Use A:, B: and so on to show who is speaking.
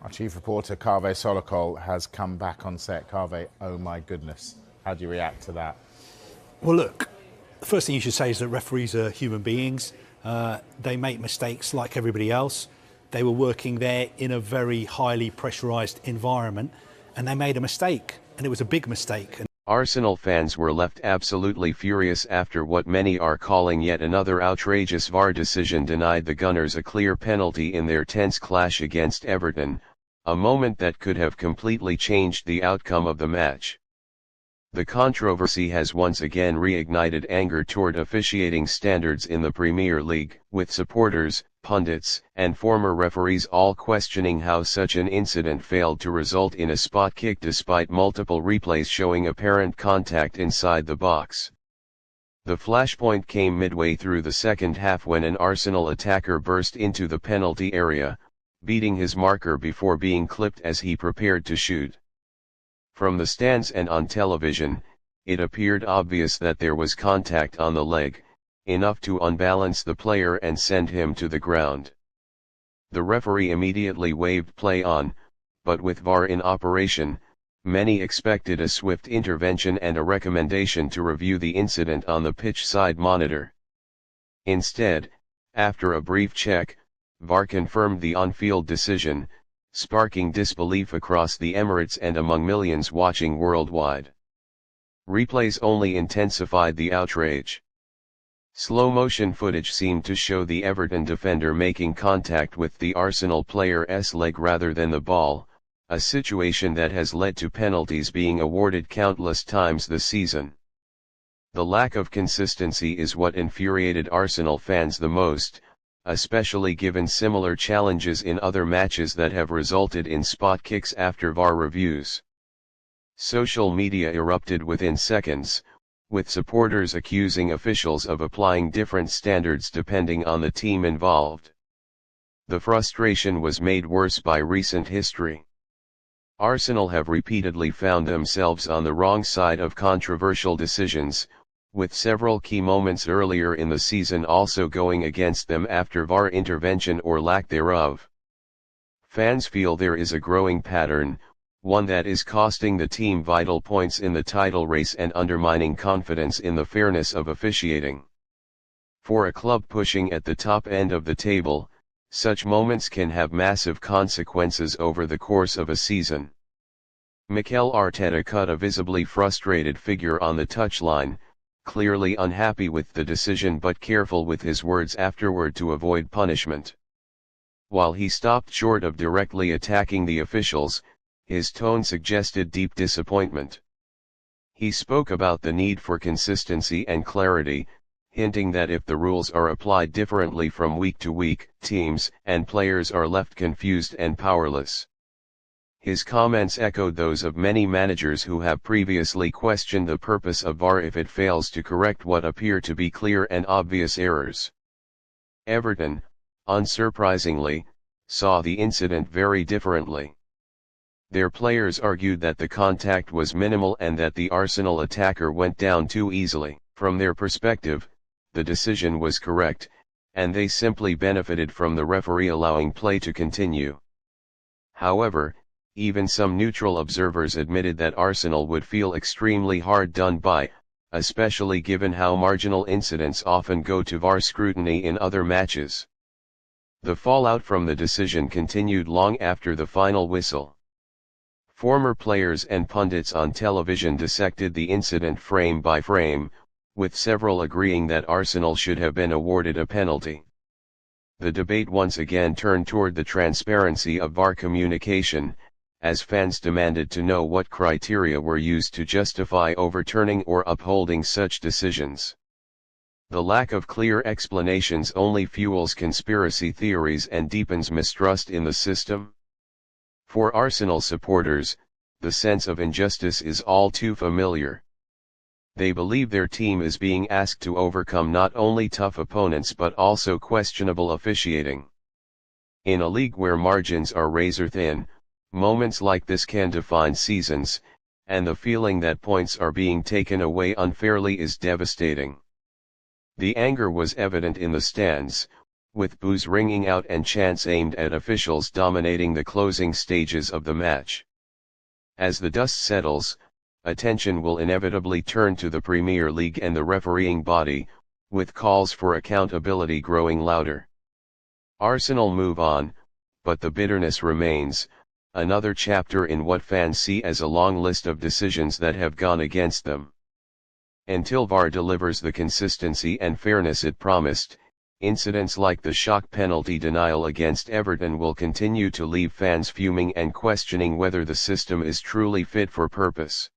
A: Our chief reporter, Kaveh Solokol, has come back on set. Kaveh, oh my goodness. How do you react to that?
B: Well, look, the first thing you should say is that referees are human beings. They make mistakes like everybody else. They were working there in a very highly pressurised environment, and they made a mistake, and it was a big mistake.
C: Arsenal fans were left absolutely furious after what many are calling yet another outrageous VAR decision denied the Gunners a clear penalty in their tense clash against Everton, a moment that could have completely changed the outcome of the match. The controversy has once again reignited anger toward officiating standards in the Premier League, with supporters, pundits, and former referees all questioning how such an incident failed to result in a spot kick despite multiple replays showing apparent contact inside the box. The flashpoint came midway through the second half when an Arsenal attacker burst into the penalty area, beating his marker before being clipped as he prepared to shoot. From the stands and on television, it appeared obvious that there was contact on the leg, enough to unbalance the player and send him to the ground. The referee immediately waved play on, but with VAR in operation, many expected a swift intervention and a recommendation to review the incident on the pitch side monitor. Instead, after a brief check, VAR confirmed the on-field decision, sparking disbelief across the Emirates and among millions watching worldwide. Replays only intensified the outrage. Slow-motion footage seemed to show the Everton defender making contact with the Arsenal player's leg rather than the ball, a situation that has led to penalties being awarded countless times this season. The lack of consistency is what infuriated Arsenal fans the most, especially given similar challenges in other matches that have resulted in spot kicks after VAR reviews. Social media erupted within seconds, with supporters accusing officials of applying different standards depending on the team involved. The frustration was made worse by recent history. Arsenal have repeatedly found themselves on the wrong side of controversial decisions, with several key moments earlier in the season also going against them after VAR intervention or lack thereof. Fans feel there is a growing pattern, one that is costing the team vital points in the title race and undermining confidence in the fairness of officiating. For a club pushing at the top end of the table, such moments can have massive consequences over the course of a season. Mikel Arteta cut a visibly frustrated figure on the touchline, clearly unhappy with the decision but careful with his words afterward to avoid punishment. While he stopped short of directly attacking the officials, his tone suggested deep disappointment. He spoke about the need for consistency and clarity, hinting that if the rules are applied differently from week to week, teams and players are left confused and powerless. His comments echoed those of many managers who have previously questioned the purpose of VAR if it fails to correct what appear to be clear and obvious errors. Everton, unsurprisingly, saw the incident very differently. Their players argued that the contact was minimal and that the Arsenal attacker went down too easily. From their perspective, the decision was correct, and they simply benefited from the referee allowing play to continue. However, even some neutral observers admitted that Arsenal would feel extremely hard done by, especially given how marginal incidents often go to VAR scrutiny in other matches. The fallout from the decision continued long after the final whistle. Former players and pundits on television dissected the incident frame by frame, with several agreeing that Arsenal should have been awarded a penalty. The debate once again turned toward the transparency of VAR communication, as fans demanded to know what criteria were used to justify overturning or upholding such decisions. The lack of clear explanations only fuels conspiracy theories and deepens mistrust in the system. For Arsenal supporters, the sense of injustice is all too familiar. They believe their team is being asked to overcome not only tough opponents but also questionable officiating. In a league where margins are razor thin, moments like this can define seasons, and the feeling that points are being taken away unfairly is devastating. The anger was evident in the stands, with boos ringing out and chants aimed at officials dominating the closing stages of the match. As the dust settles, attention will inevitably turn to the Premier League and the refereeing body, with calls for accountability growing louder. Arsenal move on, but the bitterness remains, another chapter in what fans see as a long list of decisions that have gone against them. Until VAR delivers the consistency and fairness it promised, incidents like the shock penalty denial against Everton will continue to leave fans fuming and questioning whether the system is truly fit for purpose.